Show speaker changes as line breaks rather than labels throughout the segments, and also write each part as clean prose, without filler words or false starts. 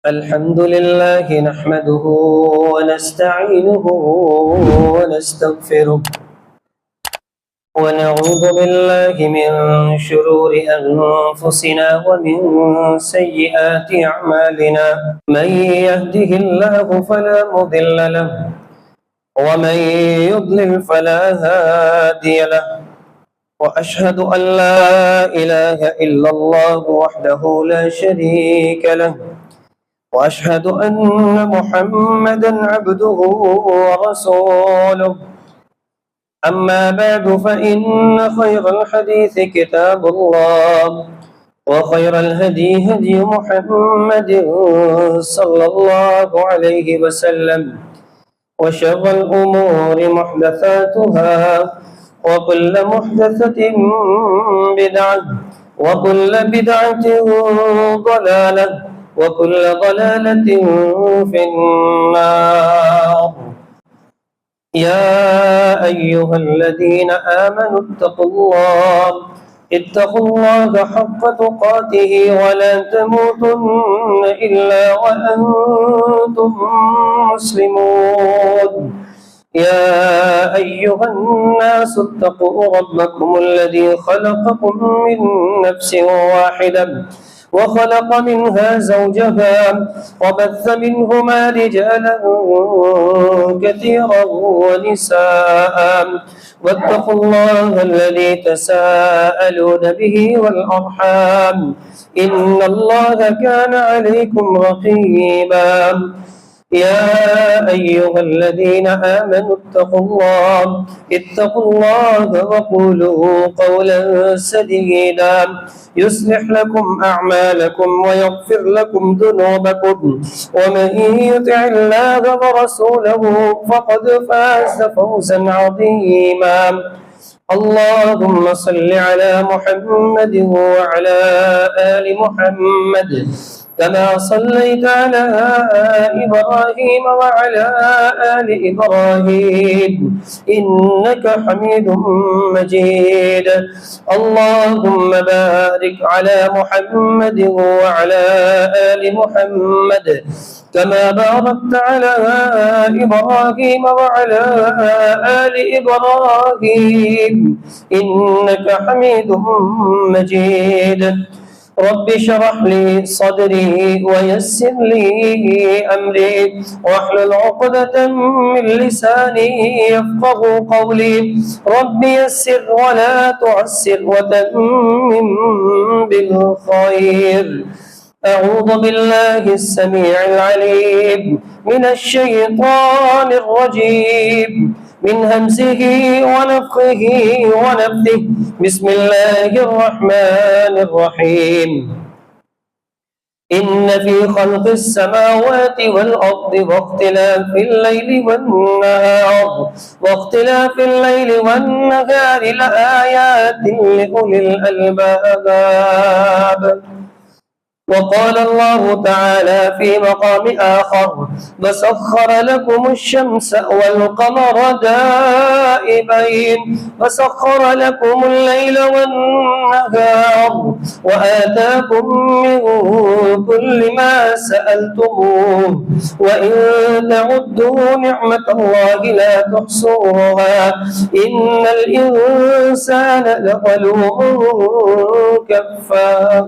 الحمد لله نحمده ونستعينه ونستغفره ونعوذ بالله من شرور أنفسنا ومن سيئات أعمالنا. من يهده الله فلا مضل له ومن يضلل فلا هادي له. وأشهد أن لا إله إلا الله وحده لا شريك له، وأشهد أن محمدا عبده ورسوله. أما بعد فإن خير الحديث كتاب الله، وخير الهدي هدي محمد صلى الله عليه وسلم، وشر الأمور محدثاتها، وكل محدثة بدعة، وكل بدعة ضلالة، وكل ضلالة في النار. يا أيها الذين آمنوا اتقوا الله حق تقاته ولا تموتن إلا وأنتم مسلمون. يا أيها الناس اتقوا ربكم الذي خلقكم من نفس واحدة، وخلق منها زوجها، وبث منهما رجالا كثيرا ونساء. واتقوا الله الذي تساءلون به والأرحام، إن الله كان عليكم رقيبا. يا أيها الذين آمنوا اتقوا الله وقولوا قولا سديدا يصلح لكم أعمالكم ويغفر لكم ذنوبكم، ومن يطع الله ورسوله فقد فاز فوزا عظيما. اللهم صل على محمد وعلى آل محمد كما صليت على إبراهيم وعلى آل إبراهيم إنك حميد مجيد. اللهم بارك على محمد وعلى آل محمد كما باركت على إبراهيم وعلى آل إبراهيم إنك حميد مجيد. رب اشرح لي صدري ويسر لي أمري واحلل عقدة من لساني يفقه قولي. رب يسر ولا تعسر وتمم بالخير. أعوذ بالله السميع العليم من الشيطان الرجيم، من همزه ونفخه ونفثه. بسم الله الرحمن الرحيم. إن في خلق السماوات والأرض واختلاف الليل والنهار لآيات لأولي الألباب. وقال الله تعالى في مقام آخر: وسخر لكم الشمس والقمر دائبين، وسخر لكم الليل والنهار، وآتاكم من كل ما سألتموه، وإن تعدوا نعمة الله لا تحصوها، إن الإنسان لظلوم كفار.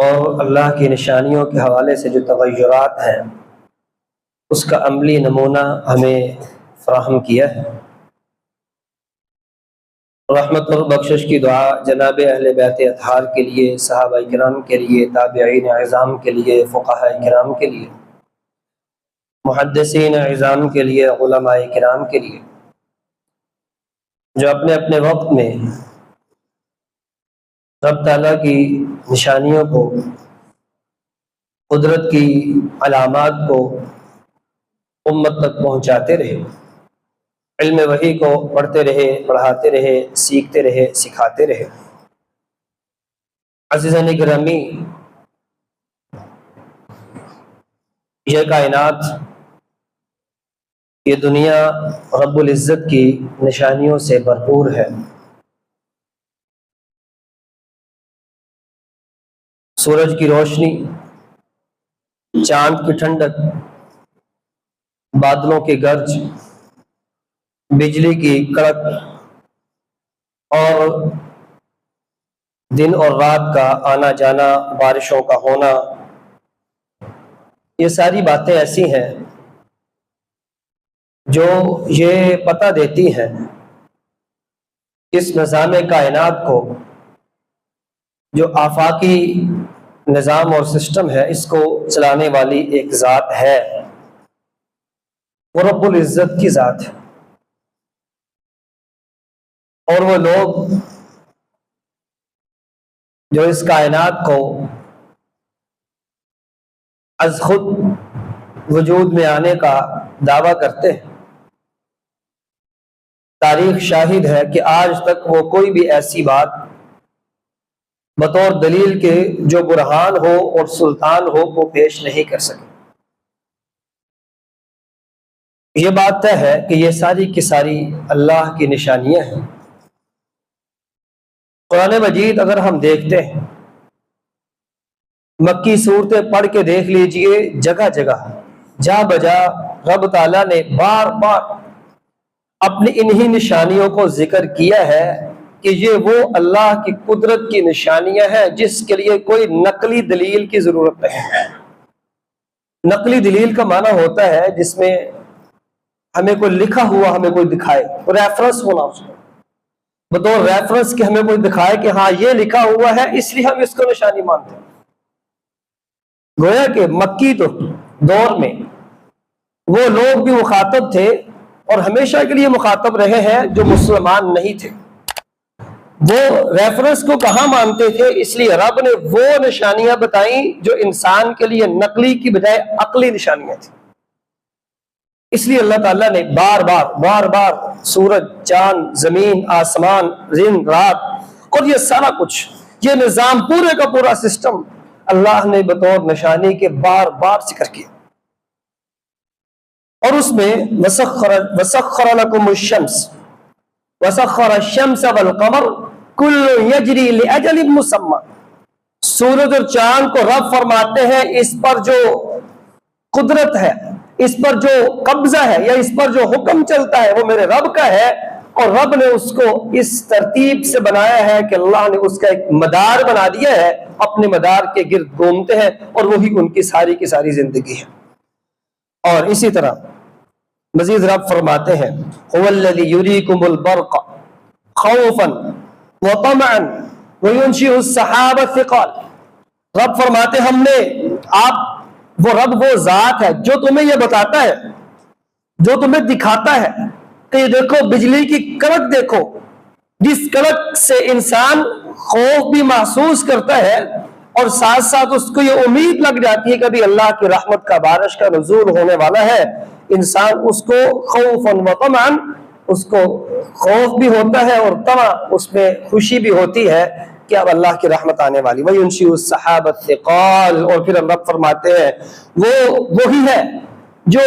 اور اللہ کی نشانیوں کے حوالے سے جو تغیرات ہیں اس کا عملی نمونہ ہمیں فراہم کیا ہے۔ رحمت اور بخشش کی دعا جناب اہل بیت اطہار کے لیے، صحابہ کرام کے لیے، تابعین اعظام کے لیے، فقہاء کرام کے لیے، محدثین اعظام کے لیے، علماء کرام کے لیے، جو اپنے اپنے وقت میں رب تعالیٰ کی نشانیوں کو، قدرت کی علامات کو امت تک پہنچاتے رہے، علم وحی کو پڑھتے رہے، پڑھاتے رہے، سیکھتے رہے، سکھاتے رہے۔ عزیزان گرامی، یہ کائنات، یہ دنیا رب العزت کی نشانیوں سے بھرپور ہے۔ سورج کی روشنی، چاند کی ٹھنڈک، بادلوں کی گرج، بجلی کی کڑک اور دن اور رات کا آنا جانا، بارشوں کا ہونا، یہ ساری باتیں ایسی ہیں جو یہ پتہ دیتی ہیں اس نظام کائنات کو، جو آفاقی نظام اور سسٹم ہے، اس کو چلانے والی ایک ذات ہے، وہ رب العزت کی ذات ہے۔ اور وہ لوگ جو اس کائنات کو از خود وجود میں آنے کا دعویٰ کرتے ہیں، تاریخ شاہد ہے کہ آج تک وہ کوئی بھی ایسی بات بطور دلیل کے جو برہان ہو اور سلطان ہو وہ پیش نہیں کر سکے۔ یہ بات طے ہے کہ یہ ساری کی ساری اللہ کی نشانیاں ہیں۔ قرآن مجید اگر ہم دیکھتے ہیں، مکی صورتیں پڑھ کے دیکھ لیجئے، جگہ جگہ جا بجا رب تعالیٰ نے بار بار اپنی انہی نشانیوں کو ذکر کیا ہے کہ یہ وہ اللہ کی قدرت کی نشانیاں ہیں جس کے لیے کوئی نقلی دلیل کی ضرورت نہیں ہے۔ نقلی دلیل کا معنی ہوتا ہے جس میں ہمیں کوئی لکھا ہوا ہمیں کوئی دکھائے، ریفرنس ہونا، اس کو بطور ریفرنس کہ ہمیں کوئی دکھائے کہ ہاں یہ لکھا ہوا ہے اس لیے ہم اس کو نشانی مانتے ہیں۔ گویا کہ مکی تو دور میں وہ لوگ بھی مخاطب تھے اور ہمیشہ کے لیے مخاطب رہے ہیں جو مسلمان نہیں تھے۔ وہ ریفرنس کو کہاں مانتے تھے؟ اس لیے رب نے وہ نشانیاں بتائیں جو انسان کے لیے نقلی کی بجائے عقلی نشانیاں تھیں۔ اس لیے اللہ تعالیٰ نے بار بار سورج، چاند، زمین، آسمان، دن، رات اور یہ سارا کچھ، یہ نظام پورے کا پورا سسٹم اللہ نے بطور نشانی کے بار بار ذکر کیا۔ اور اس میں وسخر لکم الشمس وسخر الشمس والقمر کل یجری لاجل مسمی، سورج اور چاند کو رب فرماتے ہیں اس پر جو قدرت ہے، اس پر جو قبضہ ہے یا اس پر جو حکم چلتا ہے وہ میرے رب کا ہے، اور رب نے اس کو اس ترتیب سے بنایا ہے کہ اللہ نے اس کا ایک مدار بنا دیا ہے، اپنے مدار کے گرد گھومتے ہیں اور وہی ان کی ساری کی ساری زندگی ہے۔ اور اسی طرح مزید رب فرماتے ہیں هو الذی یریکم البرق خوفا وطمعا وینشئ السحاب الثقال، رب فرماتے ہم نے وہ رب وہ ذات ہے جو تمہیں یہ بتاتا ہے، جو تمہیں دکھاتا ہے کہ یہ دیکھو بجلی کی کڑک، دیکھو جس کڑک سے انسان خوف بھی محسوس کرتا ہے اور ساتھ ساتھ اس کو یہ امید لگ جاتی ہے کہ ابھی اللہ کی رحمت کا، بارش کا نزول ہونے والا ہے۔ انسان اس کو خوفا وطمعا، اس کو خوف بھی ہوتا ہے اور طمع، اس میں خوشی بھی ہوتی ہے کہ اب اللہ کی رحمت آنے والی۔ وَيُنشِئُ السَّحَابَ الثِّقَالَ، اور پھر ہم رب فرماتے ہیں وہ وہی ہے جو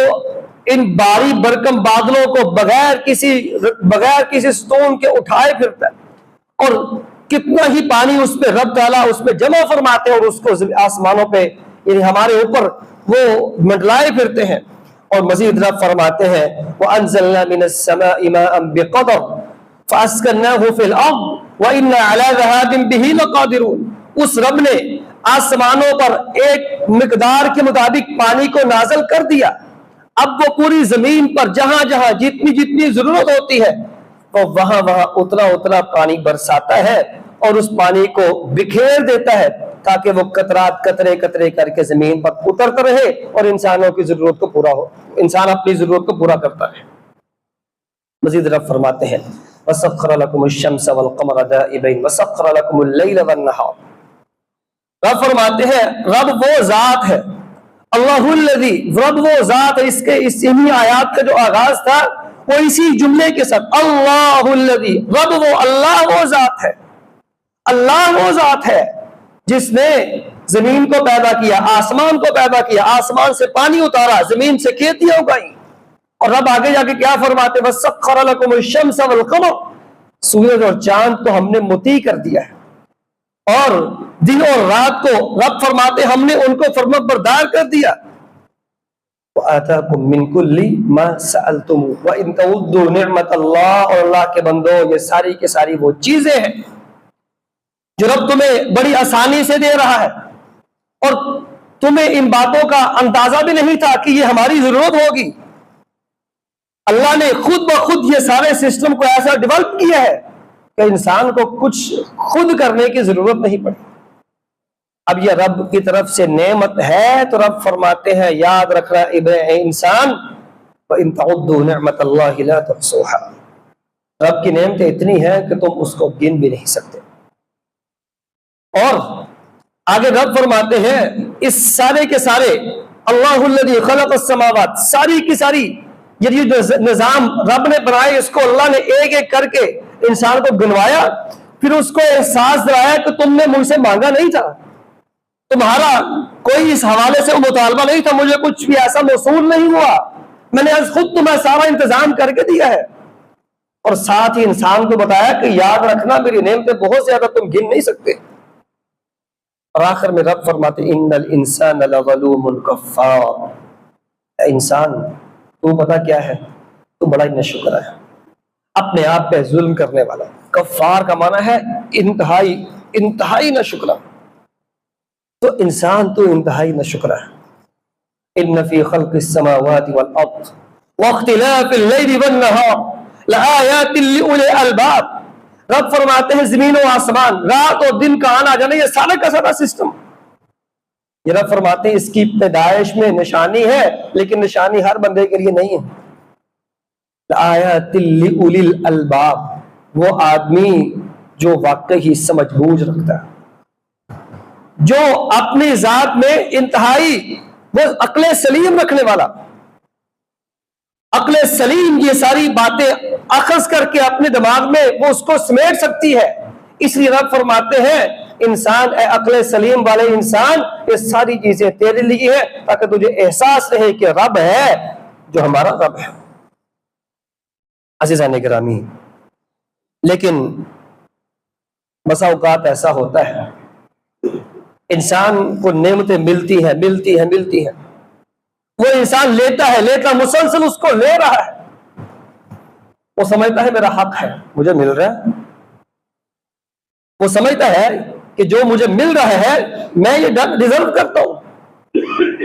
ان باری برکم بادلوں کو بغیر کسی ستون کے اٹھائے پھرتا ہے، اور کتنا ہی پانی اس پہ رب تعالیٰ اس پہ جمع فرماتے ہیں اور اس کو آسمانوں پہ یعنی ہمارے اوپر وہ منڈلائے پھرتے ہیں۔ اور مزید رب فرماتے ہیں وَأَنزَلْنَا مِنَ السَّمَاءِ مَاءً بِقَدَرٍ فَأَسْكَنَّاهُ فِي الْأَرْضِ وَإِنَّا عَلَى ذَهَابٍ بِهِ لَقَادِرُونَ، اس رب نے آسمانوں پر ایک مقدار کے مطابق پانی کو نازل کر دیا، اب وہ پوری زمین پر جہاں جہاں جتنی جتنی ضرورت ہوتی ہے وہ وہاں وہاں اتنا اتنا پانی برساتا ہے اور اس پانی کو بکھیر دیتا ہے تاکہ وہ قطرات قطرے قطرے کر کے زمین پر اترتا رہے اور انسانوں کی ضرورت کو پورا ہو، انسان اپنی ضرورت کو پورا کرتا رہے۔ مزید رب فرماتے ہیں وَسَخَّرَ لَكُمُ الشَّمْسَ وَالْقَمَرَ دَائِبَيْنِ وَسَخَّرَ لَكُمُ اللَّيْلَ وَالنَّهَارَ۔ رب فرماتے ہیں رب وہ ذات ہے، اللہ الذی، رب وہ ذات ہے، انہی آیات کا جو آغاز تھا وہ اسی جملے کے ساتھ اللہ الذی، رب وہ اللہ وہ ذات ہے، اللہ وہ ذات ہے جس نے زمین کو پیدا کیا، آسمان کو پیدا کیا، آسمان سے پانی اتارا، زمین سے کھیتیاں اگائیں، اور رب آگے جا کے کیا فرماتے ہیں وَسَخَّرَ لَكُمُ الشَّمْسَ وَالْقَمَرَ، سورج اور چاند کو ہم نے مطیع کر دیا ہے، اور دن اور رات کو رب فرماتے ہم نے ان کو فرمانبردار کر دیا۔ وَآتَاكُم مِّن كُلِّ مَا سَأَلْتُمُوهُ وَإِن تَعُدُّوا نِعْمَةَ اللَّهِ، اور اللہ کے بندو یہ ساری کی ساری وہ چیزیں ہیں جو رب تمہیں بڑی آسانی سے دے رہا ہے، اور تمہیں ان باتوں کا اندازہ بھی نہیں تھا کہ یہ ہماری ضرورت ہوگی۔ اللہ نے خود بخود یہ سارے سسٹم کو ایسا ڈیولپ کیا ہے کہ انسان کو کچھ خود کرنے کی ضرورت نہیں پڑی۔ اب یہ رب کی طرف سے نعمت ہے تو رب فرماتے ہیں یاد رکھنا اے انسان وَإِن تَعُدُّوا نِعْمَةَ اللَّهِ لَا تُحْصُوهَا، رب کی نعمتیں اتنی ہیں کہ تم اس کو گن بھی نہیں سکتے۔ اور آگے رب فرماتے ہیں اس سارے کے سارے اللہ الذی خلق السماوات، ساری کی ساری یہ نظام رب نے بنائے، اس کو اللہ نے ایک ایک کر کے انسان کو گنوایا، پھر اس کو احساس دلایا کہ تم نے مجھ سے مانگا نہیں تھا، تمہارا کوئی اس حوالے سے مطالبہ نہیں تھا، مجھے کچھ بھی ایسا موصول نہیں ہوا، میں نے از خود تمہیں سارا انتظام کر کے دیا ہے، اور ساتھ ہی انسان کو بتایا کہ یاد رکھنا میری نعمتیں بہت زیادہ تم گن نہیں سکتے۔ اور آخر میں رب فرماتے ان الانسان لظلوم کفار، انسان تو پتا کیا ہے، تو بڑا ہی ناشکر ہے، اپنے آپ پہ ظلم کرنے والا۔ کفار کا معنی ہے انتہائی ناشکرا، تو انسان تو انتہائی ناشکرا ہے۔ ان فی خلق السماوات والارض واختلاف اللیل والنہار لآیات لأولی الالباب، رب فرماتے ہیں زمین و آسمان، رات اور دن کا آنا جانا، یہ سارا کا سارا سسٹم، یہ رب فرماتے ہیں اس کی پیدائش میں نشانی ہے، لیکن نشانی ہر بندے کے لیے نہیں ہے۔ لآیات لأولی الالباب، وہ آدمی جو واقعی سمجھ بوجھ رکھتا ہے، جو اپنی ذات میں انتہائی وہ عقل سلیم رکھنے والا، عقل سلیم یہ ساری باتیں اخذ کر کے اپنے دماغ میں وہ اس کو سمیٹ سکتی ہے۔ اس لیے رب فرماتے ہیں انسان، اے عقل سلیم والے انسان، یہ ساری چیزیں تیرے لیے ہیں تاکہ تجھے احساس رہے کہ رب ہے جو ہمارا رب ہے۔ عزیزان گرامی، لیکن بسا اوقات ایسا ہوتا ہے انسان کو نعمتیں ملتی ہیں، وہ انسان لیتا مسلسل اس کو لے رہا ہے، وہ سمجھتا ہے میرا حق ہے، مجھے مل رہا ہے، وہ سمجھتا ہے کہ جو مجھے مل رہا ہے میں یہ ڈیزرو کرتا ہوں،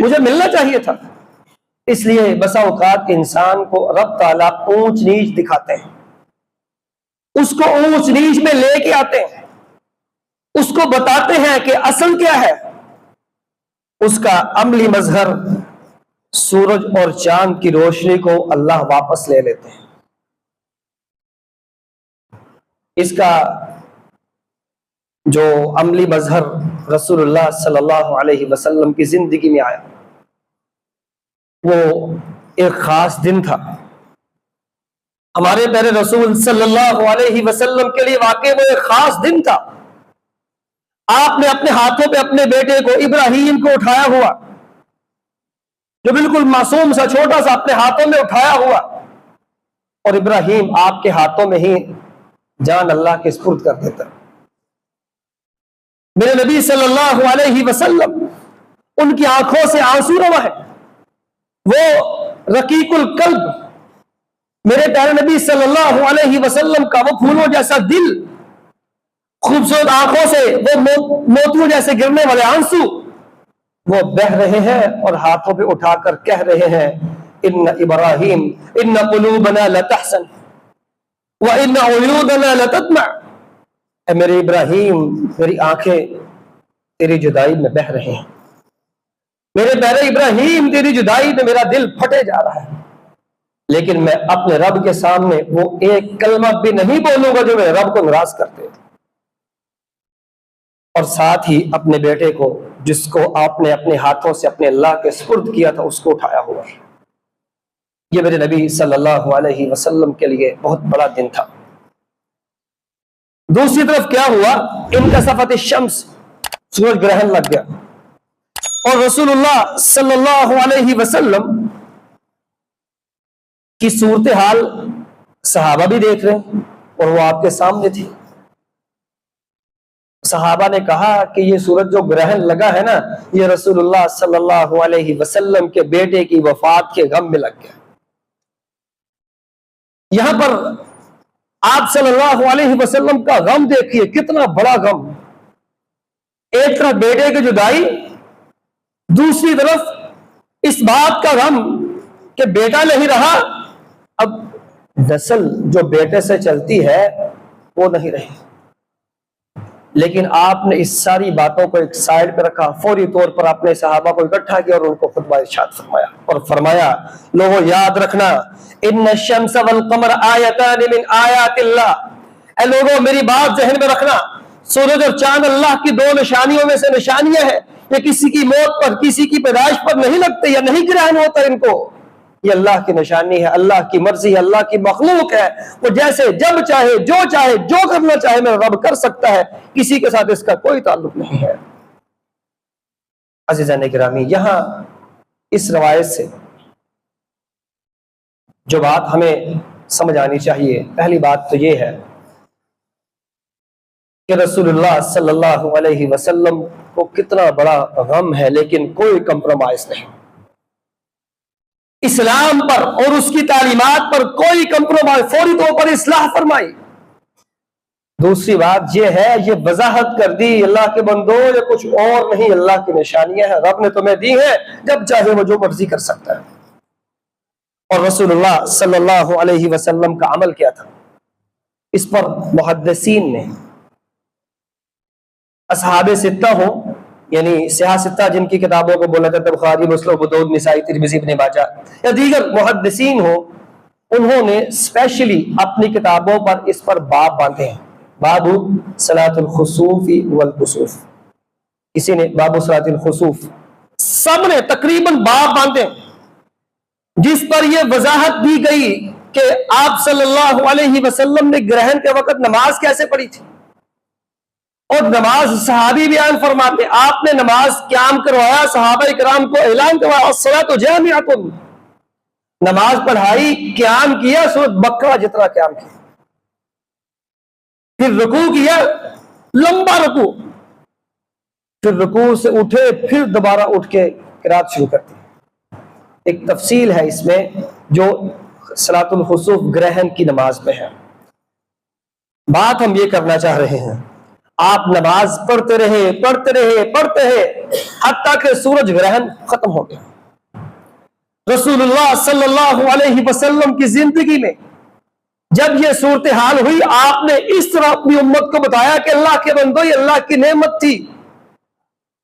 مجھے ملنا چاہیے تھا۔ اس لیے بسا اوقات انسان کو رب تعالیٰ اونچ نیچ دکھاتے ہیں، اس کو اونچ نیچ میں لے کے آتے ہیں، اس کو بتاتے ہیں کہ اصل کیا ہے۔ اس کا عملی مظہر سورج اور چاند کی روشنی کو اللہ واپس لے لیتے ہیں، اس کا جو عملی مظہر رسول اللہ صلی اللہ علیہ وسلم کی زندگی میں آیا، وہ ایک خاص دن تھا۔ ہمارے پیارے رسول صلی اللہ علیہ وسلم کے لیے واقع وہ ایک خاص دن تھا۔ آپ نے اپنے ہاتھوں پہ اپنے بیٹے کو ابراہیم کو اٹھایا ہوا، جو بالکل معصوم سا چھوٹا سا اپنے ہاتھوں میں اٹھایا ہوا، اور ابراہیم آپ کے ہاتھوں میں ہی جان اللہ کے سپرد کر دیتا۔ میرے نبی صلی اللہ علیہ وسلم ان کی آنکھوں سے آنسو روا ہے، وہ رقیق القلب میرے پیارے نبی صلی اللہ علیہ وسلم کا وہ پھولوں جیسا دل خوبصورت آنکھوں سے وہ موتیوں جیسے گرنے والے آنسو وہ بہ رہے ہیں اور ہاتھوں پہ اٹھا کر کہہ رہے ہیں ان ابراہیم ان قلوبنا لتحزن وان عیوننا لتدمع، اے میرے ابراہیم میری آنکھیں تیری جدائی میں بہ رہے ہیں، میرے پیارے ابراہیم تیری جدائی میں میرا دل پھٹے جا رہا ہے، لیکن میں اپنے رب کے سامنے وہ ایک کلمہ بھی نہیں بولوں گا جو میرے رب کو ناراض کرتے تھے۔ اور ساتھ ہی اپنے بیٹے کو جس کو آپ نے اپنے ہاتھوں سے اپنے اللہ کے سپرد کیا تھا اس کو اٹھایا ہوا۔ یہ میرے نبی صلی اللہ علیہ وسلم کے لیے بہت بڑا دن تھا۔ دوسری طرف کیا ہوا، انکسفت الشمس، سورج گرہن لگ گیا، اور رسول اللہ صلی اللہ علیہ وسلم کی صورتحال صحابہ بھی دیکھ رہے ہیں اور وہ آپ کے سامنے تھی۔ صحابہ نے کہا کہ یہ سورج جو گرہن لگا ہے نا، یہ رسول اللہ صلی اللہ علیہ وسلم کے بیٹے کی وفات کے غم میں لگ گیا۔ یہاں پر آپ صلی اللہ علیہ وسلم کا غم دیکھیے، کتنا بڑا غم، ایک طرف بیٹے کی جدائی، دوسری طرف اس بات کا غم کہ بیٹا نہیں رہا، اب نسل جو بیٹے سے چلتی ہے وہ نہیں رہی۔ لیکن آپ نے اس ساری باتوں کو ایک سائڈ پہ رکھا، فوری طور پر اپنے صحابہ کو اکٹھا کیا اور ان کو خطبہ ارشاد فرمایا اور فرمایا لوگوں یاد رکھنا ان الشمس والقمر آیتان من آیات اللہ، اے لوگوں میری بات ذہن میں رکھنا، سورج اور چاند اللہ کی دو نشانیوں میں سے نشانیاں ہیں، یہ کسی کی موت پر کسی کی پیدائش پر نہیں لگتے یا نہیں گرہن ہوتا ان کو، یہ اللہ کی نشانی ہے، اللہ کی مرضی ہے، اللہ کی مخلوق ہے، وہ جیسے جب چاہے جو کرنا چاہے میرا رب کر سکتا ہے، کسی کے ساتھ اس کا کوئی تعلق نہیں ہے۔ عزیزان گرامی، یہاں اس روایت سے جو بات ہمیں سمجھ آنی چاہیے، پہلی بات تو یہ ہے کہ رسول اللہ صلی اللہ علیہ وسلم کو کتنا بڑا غم ہے، لیکن کوئی کمپرومائز نہیں، اسلام پر اور اس کی تعلیمات پر کوئی کمپرومائز، فوری طور پر اصلاح فرمائی۔ دوسری بات یہ ہے، یہ وضاحت کر دی اللہ کے بندو یہ کچھ اور نہیں، اللہ کی نشانیاں ہیں، رب نے تمہیں دی ہیں، جب چاہے وہ جو مرضی کر سکتا ہے۔ اور رسول اللہ صلی اللہ علیہ وسلم کا عمل کیا تھا، اس پر محدثین نے اصحاب ستہ ہوں، یعنی سیاہ ستہ جن کی کتابوں کو بولا جاتا ہے، بخاری، مسلم، ابو داؤد، نسائی، ترمذی، ابن ماجہ، یا دیگر محدثین ہوں، انہوں نے اسپیشلی اپنی کتابوں پر اس پر باب باندھے ہیں، باب صلاۃ الخسوف والکسوف، کسی نے باب صلاۃ الخسوف، سب نے تقریباً باب باندھے جس پر یہ وضاحت دی گئی کہ آپ صلی اللہ علیہ وسلم نے گرہن کے وقت نماز کیسے پڑھی تھی، اور نماز صحابی بیان فرماتے آپ نے نماز قیام کروایا، صحابہ کرام کو اعلان کروایا الصلاۃ جامعۃ، نماز پڑھائی، قیام کیا، سورۃ بقرہ جتنا قیام کیا، پھر رکوع کیا، لمبا رکوع، پھر رکوع سے اٹھے، پھر دوبارہ اٹھ کے قرات شروع کرتے۔ ایک تفصیل ہے اس میں جو صلاۃ الخسوف گرہن کی نماز میں ہے۔ بات ہم یہ کرنا چاہ رہے ہیں، آپ نماز پڑھتے رہے حتیٰ کہ سورج گرہن ختم ہو گیا۔ رسول اللہ صلی اللہ علیہ وسلم کی زندگی میں جب یہ صورتحال ہوئی، آپ نے اس طرح اپنی امت کو بتایا کہ اللہ کے بندو یہ اللہ کی نعمت تھی،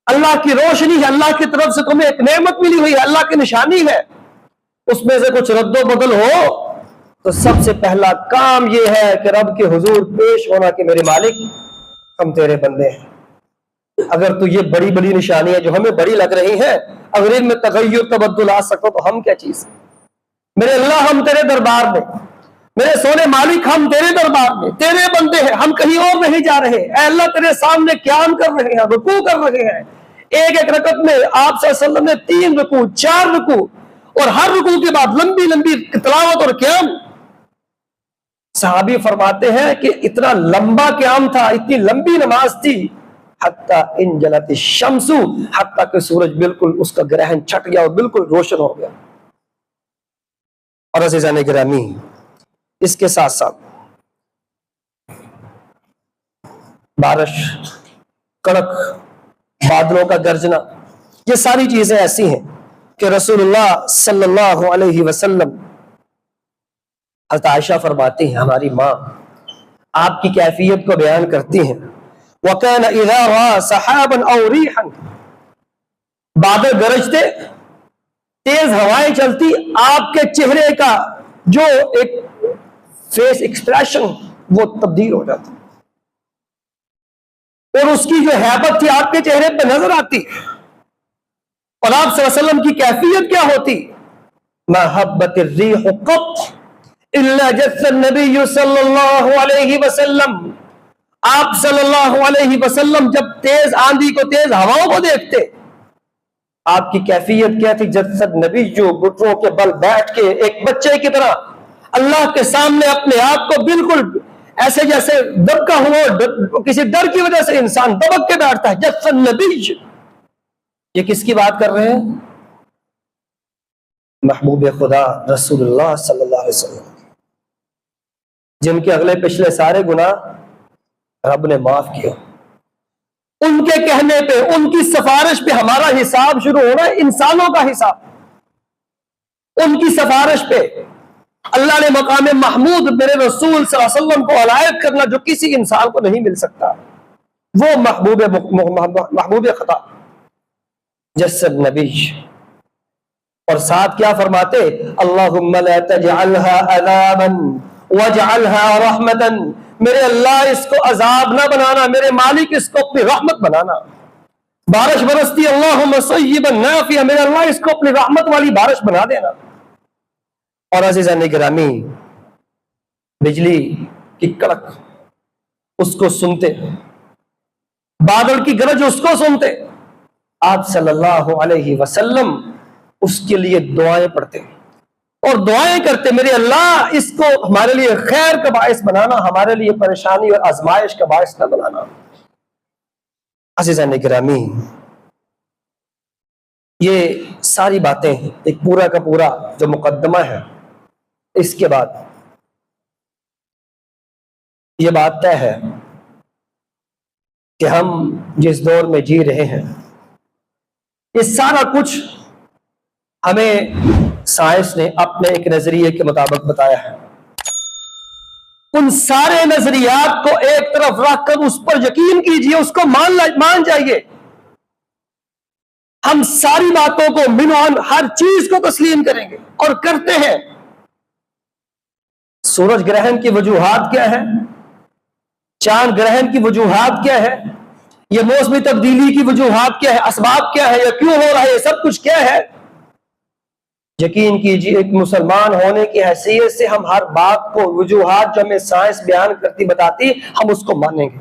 اللہ کی روشنی ہے، اللہ کی طرف سے تمہیں ایک نعمت ملی ہوئی ہے، اللہ کی نشانی ہے، اس میں سے کچھ رد و بدل ہو تو سب سے پہلا کام یہ ہے کہ رب کے حضور پیش ہونا کہ میرے مالک ہم تیرے بندے ہیں، اگر تو یہ بڑی بڑی نشانیاں جو ہمیں بڑی لگ رہی ہیں اگر ان میں تغیر تبدل آ سکو تو ہم کیا چیز، میرے اللہ ہم تیرے دربار میں، میرے سونے مالک ہم تیرے دربار میں، تیرے بندے ہیں، ہم کہیں اور نہیں جا رہے، اے اللہ تیرے سامنے قیام کر رہے ہیں، رکوع کر رہے ہیں، ایک ایک رکعت میں آپ صلی اللہ علیہ وسلم نے 3 رکوع 4 رکوع، اور ہر رکوع کے بعد لمبی لمبی تلاوت اور قیام۔ صحابی فرماتے ہیں کہ اتنا لمبا قیام تھا، اتنی لمبی نماز تھی، حتیٰ انجلت الشمس، حتیٰ کہ سورج بالکل اس کا گرہن چھٹ گیا اور بالکل روشن ہو گیا۔ اور عزیزان گرامی، اس کے ساتھ ساتھ بارش، کڑک بادلوں کا گرجنا، یہ ساری چیزیں ایسی ہیں کہ رسول اللہ صلی اللہ علیہ وسلم، حضرت عائشہ فرماتی ہیں، ہماری ماں آپ کی کیفیت کو بیان کرتی ہیں، وَكَانَ إِذَا رَأَى سَحَابًا أَوْ رِيحًا، بادل گرجتے، تیز ہوائیں چلتی، آپ کے چہرے کا جو ایک فیس ایکسپریشن وہ تبدیل ہو جاتا، اور اس کی جو ہیبت تھی آپ کے چہرے پہ نظر آتی، اور آپ صلی اللہ علیہ وسلم کی کیفیت کیا ہوتی؟ مَا هَبَّتِ الرِّيحُ قَطْ إِلَّا جَثَّ النَّبِيُّ صلی اللہ علیہ وسلم، آپ صلی اللہ علیہ وسلم جب تیز آندھی کو، تیز ہواؤں کو دیکھتے، آپ کی کیفیت کیا تھی؟ جسد نبی جو گھٹنوں کے بل بیٹھ کے ایک بچے کی طرح اللہ کے سامنے اپنے آپ کو بالکل ایسے جیسے دبکا ہوا، کسی ڈر کی وجہ سے انسان دبک کے بیٹھتا ہے، جسد نبی۔ یہ کس کی بات کر رہے ہیں؟ محبوب خدا رسول اللہ صلی اللہ علیہ وسلم، جن کے اگلے پچھلے سارے گناہ رب نے معاف کیا، ان کے کہنے پہ، ان کی سفارش پہ ہمارا حساب شروع ہونا ہے، انسانوں کا حساب۔ ان کی سفارش پہ اللہ نے مقام محمود میرے رسول صلی اللہ علیہ وسلم کو علائق کرنا جو کسی انسان کو نہیں مل سکتا، وہ محبوب خدا جسد نبی۔ اور ساتھ کیا فرماتے؟ اللہم لا تجعلها عذابا واجعلها رحمتا، میرے اللہ اس کو عذاب نہ بنانا، میرے مالک اس کو اپنی رحمت بنانا۔ بارش برستی، اللہم صیبا نافعا، میرے اللہ اس کو اپنی رحمت والی بارش بنا دینا۔ اور عزیزان گرامی، بجلی کی کڑک اس کو سنتے، بادل کی گرج اس کو سنتے، آپ صلی اللہ علیہ وسلم اس کے لیے دعائیں پڑھتے اور دعائیں کرتے، میرے اللہ اس کو ہمارے لیے خیر کا باعث بنانا، ہمارے لیے پریشانی اور آزمائش کا باعث نہ بنانا۔ عزیزان گرامی، یہ ساری باتیں ایک پورا کا پورا جو مقدمہ ہے، اس کے بعد یہ بات طے ہے کہ ہم جس دور میں جی رہے ہیں، یہ سارا کچھ ہمیں سائنس نے اپنے ایک نظریے کے مطابق بتایا ہے۔ ان سارے نظریات کو ایک طرف رکھ کر اس پر یقین کیجئے، اس کو مان جائیے۔ ہم ساری باتوں کو منوان ہر چیز کو تسلیم کریں گے اور کرتے ہیں۔ سورج گرہن کی وجوہات کیا ہے؟ چاند گرہن کی وجوہات کیا ہے؟ یہ موسمی تبدیلی کی وجوہات کیا ہے؟ اسباب کیا ہے؟ یہ کیوں ہو رہا ہے؟ یہ سب کچھ کیا ہے؟ یقین کیجیے، ایک مسلمان ہونے کی حیثیت سے ہم ہر بات کو، وجوہات جو ہمیں سائنس بیان کرتی بتاتی، ہم اس کو مانیں گے،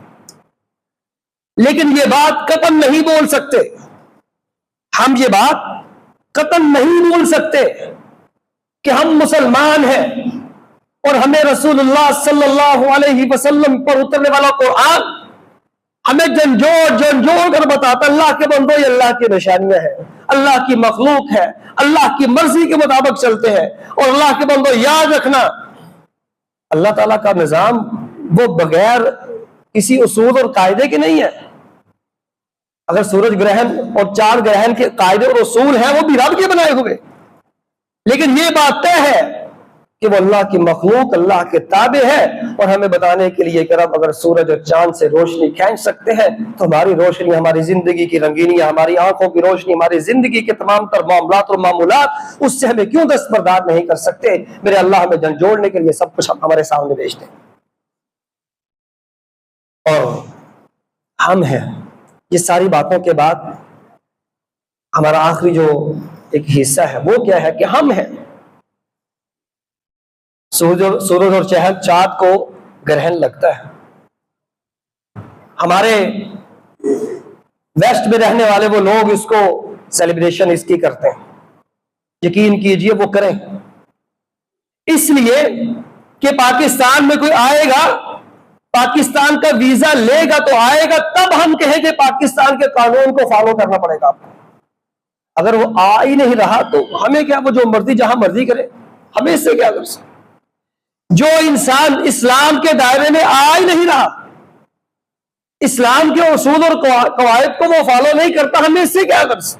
لیکن یہ بات قطعاً نہیں بول سکتے، ہم یہ بات قطعاً نہیں بول سکتے کہ ہم مسلمان ہیں اور ہمیں رسول اللہ صلی اللہ علیہ وسلم پر اترنے والا قرآن ہمیں جھنجھوڑ کر بتاتا، اللہ کے بندو یہ اللہ کی نشانیاں ہیں، اللہ کی مخلوق ہے، اللہ کی مرضی کے مطابق چلتے ہیں، اور اللہ کے بندو یاد رکھنا، اللہ تعالیٰ کا نظام وہ بغیر کسی اصول اور قاعدے کے نہیں ہے۔ اگر سورج گرہن اور چاند گرہن کے قاعدے اور اصول ہیں، وہ بھی رب کے بنائے ہوئے، لیکن یہ بات طے ہے کہ وہ اللہ کی مخلوق، اللہ کے تابع ہے، اور ہمیں بتانے کے لیے کہ رب اگر سورج اور چاند سے روشنی کھینچ سکتے ہیں تو ہماری روشنی، ہماری زندگی کی رنگینی، ہماری آنکھوں کی روشنی، ہماری زندگی کے تمام تر معاملات اور معمولات اس سے ہمیں کیوں دستبردار نہیں کر سکتے؟ میرے اللہ ہمیں جھنجھوڑنے کے لیے سب کچھ ہمارے سامنے بھیجتے ہیں، اور ہم ہیں۔ یہ ساری باتوں کے بعد ہمارا آخری جو ایک حصہ ہے وہ کیا ہے کہ ہم ہیں۔ سورج اور چاند کو گرہن لگتا ہے، ہمارے ویسٹ میں رہنے والے وہ لوگ اس کو سیلیبریشن اس کی کرتے ہیں، یقین کیجئے وہ کریں، اس لیے کہ پاکستان میں کوئی آئے گا، پاکستان کا ویزا لے گا تو آئے گا، تب ہم کہیں کہ پاکستان کے قانون کو فالو کرنا پڑے گا آپ کو۔ اگر وہ آ ہی نہیں رہا تو ہمیں کیا، وہ جو مرضی جہاں مرضی کرے، ہمیں اس سے کیا کر سکتے؟ جو انسان اسلام کے دائرے میں آ ہی نہیں رہا، اسلام کے اصول اور قواعد کو وہ فالو نہیں کرتا، ہمیں اس سے کیا غرض؟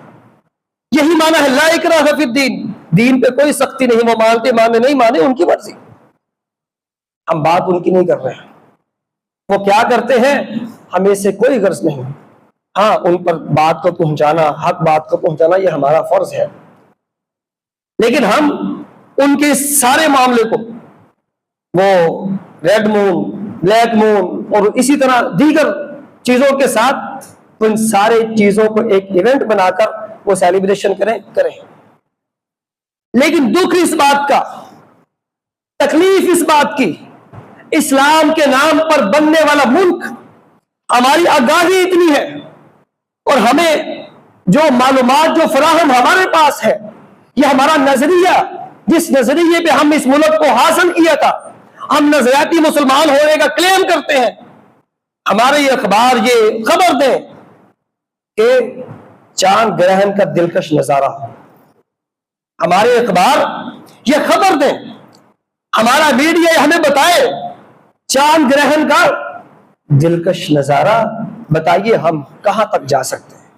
یہی معنی ہے لا اکراہ فی الدین، دین پہ کوئی سختی نہیں، وہ مانتے مانے نہیں مانے ان کی مرضی، ہم بات ان کی نہیں کر رہے ہیں، وہ کیا کرتے ہیں ہمیں اس سے کوئی غرض نہیں، ہاں ان پر بات کو پہنچانا، حق بات کو پہنچانا یہ ہمارا فرض ہے، لیکن ہم ان کے سارے معاملے کو، وہ ریڈ مون، بلیک مون اور اسی طرح دیگر چیزوں کے ساتھ، ان سارے چیزوں کو ایک ایونٹ بنا کر وہ سیلیبریشن کریں، لیکن دکھ اس بات کا، تکلیف اس بات کی، اسلام کے نام پر بننے والا ملک، ہماری آگاہی اتنی ہے اور ہمیں جو معلومات جو فراہم ہمارے پاس ہے، یہ ہمارا نظریہ، جس نظریے پہ ہم اس ملک کو حاصل کیا تھا، ہم نظریاتی مسلمان ہونے کا کلیم کرتے ہیں، ہمارے یہ اخبار یہ خبر دیں کہ چاند گرہن کا دلکش نظارہ، ہمارے اخبار یہ خبر دیں، ہمارا میڈیا یہ ہمیں بتائے چاند گرہن کا دلکش نظارہ، بتائیے ہم کہاں تک جا سکتے ہیں؟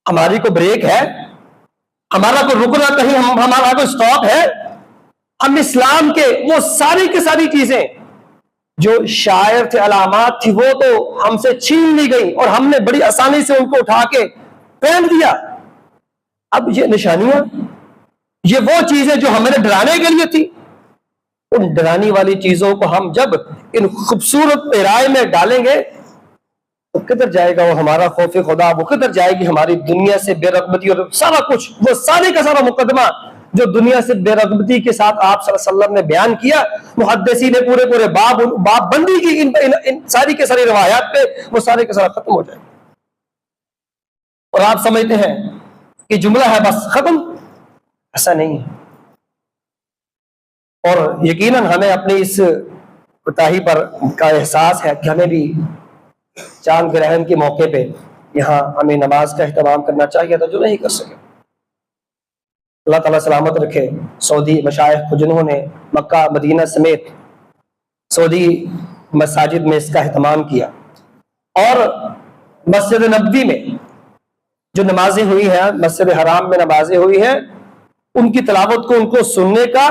ہماری کو بریک ہے؟ ہمارا کوئی رکنا کہیں، ہمارا کوئی سٹاپ ہے؟ ہم اسلام کے وہ ساری کی ساری چیزیں جو شاعر تھے، علامات تھی، وہ تو ہم سے چھین لی گئی اور ہم نے بڑی آسانی سے ان کو اٹھا کے پھینک دیا، اب یہ نشانیاں، یہ وہ چیزیں جو ہمیں ڈرانے کے لیے تھی، ان ڈرانی والی چیزوں کو ہم جب ان خوبصورت پیرائے میں ڈالیں گے تو کدھر جائے گا وہ ہمارا خوف خدا، وہ کدھر جائے گی ہماری دنیا سے بے رغبتی، اور سارا کچھ وہ سارے کا سارا مقدمہ جو دنیا سے بے رغبتی کے ساتھ آپ صلی اللہ علیہ وسلم نے بیان کیا، محدثین نے پورے باب بندی کی ان ساری کے ساری روایات پہ، وہ سارے کا سارا ختم ہو جائے گا، اور آپ سمجھتے ہیں کہ جملہ ہے بس ختم، ایسا نہیں ہے، اور یقیناً ہمیں اپنی اس کوتاہی پر کا احساس ہے کہ ہمیں بھی چاند گرہن کے موقع پہ یہاں ہمیں نماز کا اہتمام کرنا چاہیے تھا، جو نہیں کر سکے۔ اللہ تعالیٰ سلامت رکھے سعودی مشائخ کو جنہوں نے مکہ مدینہ سمیت سعودی مساجد میں اس کا اہتمام کیا، اور مسجد نبوی میں جو نمازیں ہوئی ہیں، مسجد حرام میں نمازیں ہوئی ہیں، ان کی تلاوت کو، ان کو سننے کا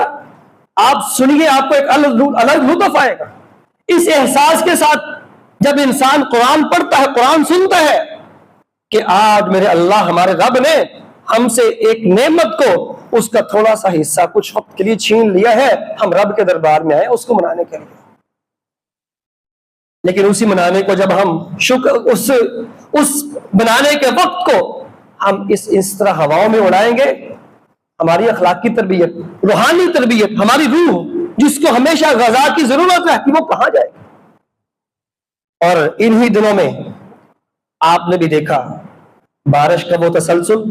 آپ سنیے، آپ کو ایک الگ لطف آئے گا، اس احساس کے ساتھ جب انسان قرآن پڑھتا ہے، قرآن سنتا ہے کہ آج میرے اللہ ہمارے رب نے ہم سے ایک نعمت کو، اس کا تھوڑا سا حصہ کچھ وقت کے لیے چھین لیا ہے، ہم رب کے دربار میں آئے اس کو منانے کے لیے، لیکن اسی منانے کو جب ہم اس بنانے کے وقت کو ہم اس طرح ہواؤں میں اڑائیں گے، ہماری اخلاقی تربیت، روحانی تربیت، ہماری روح جس کو ہمیشہ غذا کی ضرورت ہے، کہ وہ کہاں جائے گی؟ اور انہی دنوں میں آپ نے بھی دیکھا بارش کا وہ تسلسل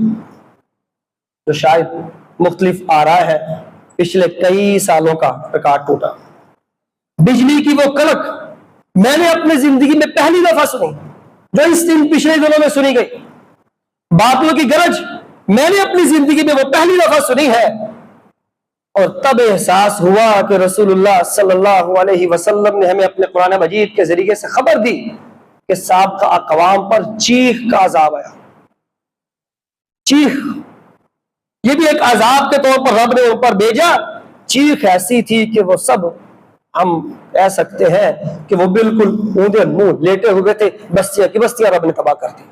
جو شاید مختلف آ رہا ہے، پچھلے کئی سالوں کا ریکارڈ ٹوٹا، بجلی کی وہ کڑک میں نے اپنی زندگی میں پہلی دفعہ سنی، جو اس دن پچھلے دنوں میں سنی گئی، بادلوں کی گرج میں نے اپنی زندگی میں وہ پہلی دفعہ سنی ہے، اور تب احساس ہوا کہ رسول اللہ صلی اللہ علیہ وسلم نے ہمیں اپنے قرآن مجید کے ذریعے سے خبر دی کہ سابقہ اقوام پر چیخ کا عذاب آیا، چیخ، یہ بھی ایک عذاب کے طور پر رب نے ان پر بھیجا، چیخ ایسی تھی کہ وہ سب ہم کہہ سکتے ہیں کہ وہ بالکل اونھے منہ لیٹے ہوئے تھے، بستیاں کی بستیاں رب نے تباہ کر دی،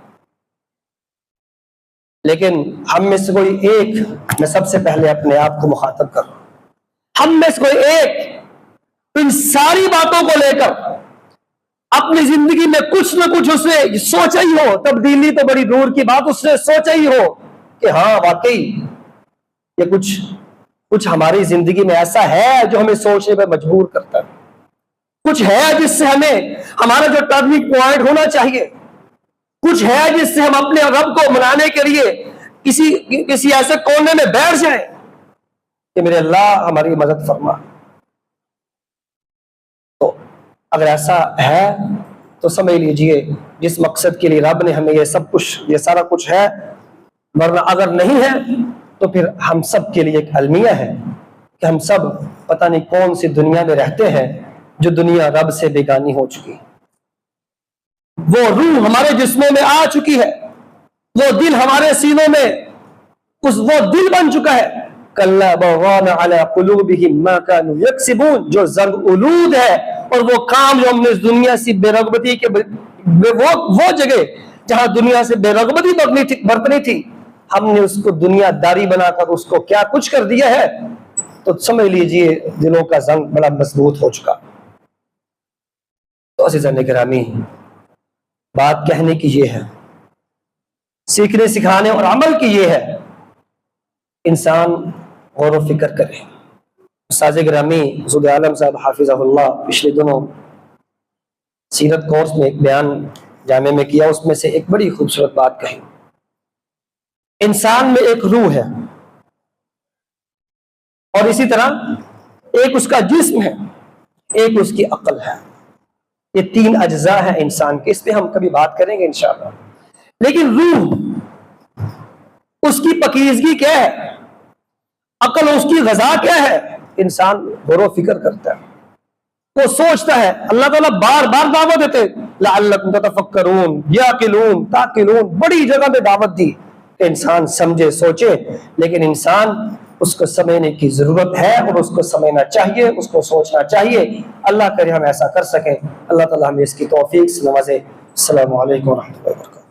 لیکن ہم میں سے کوئی ایک، میں سب سے پہلے اپنے آپ کو مخاطب کر رہا ہوں، ہم میں سے کوئی ایک ان ساری باتوں کو لے کر اپنی زندگی میں کچھ نہ کچھ اس نے سوچا ہی ہو، تبدیلی تو بڑی دور کی بات، اس نے سوچا ہی ہو کہ ہاں واقعی یہ کچھ ہماری زندگی میں ایسا ہے جو ہمیں سوچنے پہ مجبور کرتا ہے، کچھ ہے جس سے ہمیں ہمارا جو ٹرننگ پوائنٹ ہونا چاہیے، کچھ ہے جس سے ہم اپنے رب کو منانے کے لیے کسی ایسے کونے میں بیٹھ جائیں کہ میرے اللہ ہماری مدد فرما۔ تو اگر ایسا ہے تو سمجھ لیجئے جس مقصد کے لیے رب نے ہمیں یہ سب کچھ، یہ سارا کچھ ہے، ورنہ اگر نہیں ہے تو پھر ہم سب کے لیے ایک المیہ ہے کہ ہم سب پتہ نہیں کون سی دنیا میں رہتے ہیں جو دنیا رب سے بیگانی ہو چکی۔ وہ روح ہمارے جسموں میں آ چکی ہے، وہ دل ہمارے سینوں میں وہ دل بن چکا ہے. کلا بران علی قلوبہم ما کانوا یکسبون، جو زنگ آلود ہے، اور وہ کام جو ہم نے اس دنیا سے بے رغبتی کے وہ جگہ جہاں دنیا سے بے رغبتی برتنی تھی، ہم نے اس کو دنیا داری بنا کر اس کو کیا کچھ کر دیا ہے، تو سمجھ لیجئے دلوں کا زنگ بڑا مضبوط ہو چکا. تو عزیزان گرامی، بات کہنے کی یہ ہے، سیکھنے سکھانے اور عمل کی یہ ہے، انسان غور و فکر کرے. استاذ گرامی حسود عالم صاحب حافظہ اللہ پچھلے دنوں سیرت کورس میں ایک بیان جامعہ میں کیا، اس میں سے ایک بڑی خوبصورت بات کہی. انسان میں ایک روح ہے، اور اسی طرح ایک اس کا جسم ہے، ایک اس کی عقل ہے. یہ تین اجزاء ہیں انسان کے، اس پہ ہم کبھی بات کریں گے انشاءاللہ. لیکن روح، اس کی پاکیزگی کیا ہے، عقل اس کی غذا کیا ہے، انسان غور و فکر کرتا ہے، وہ سوچتا ہے. اللہ تعالیٰ بار بار دعوت دیتے لعلکم تتفکرون یعقلون تعقلون، بڑی جگہ میں دعوت دی کہ انسان سمجھے سوچے. لیکن انسان اس کو سمجھنے کی ضرورت ہے، اور اس کو سمجھنا چاہیے، اس کو سوچنا چاہیے. اللہ کرے ہم ایسا کر سکیں. اللہ تعالیٰ ہمیں اس کی توفیق سے نوازے. السلام علیکم ورحمۃ اللہ وبرکاتہ.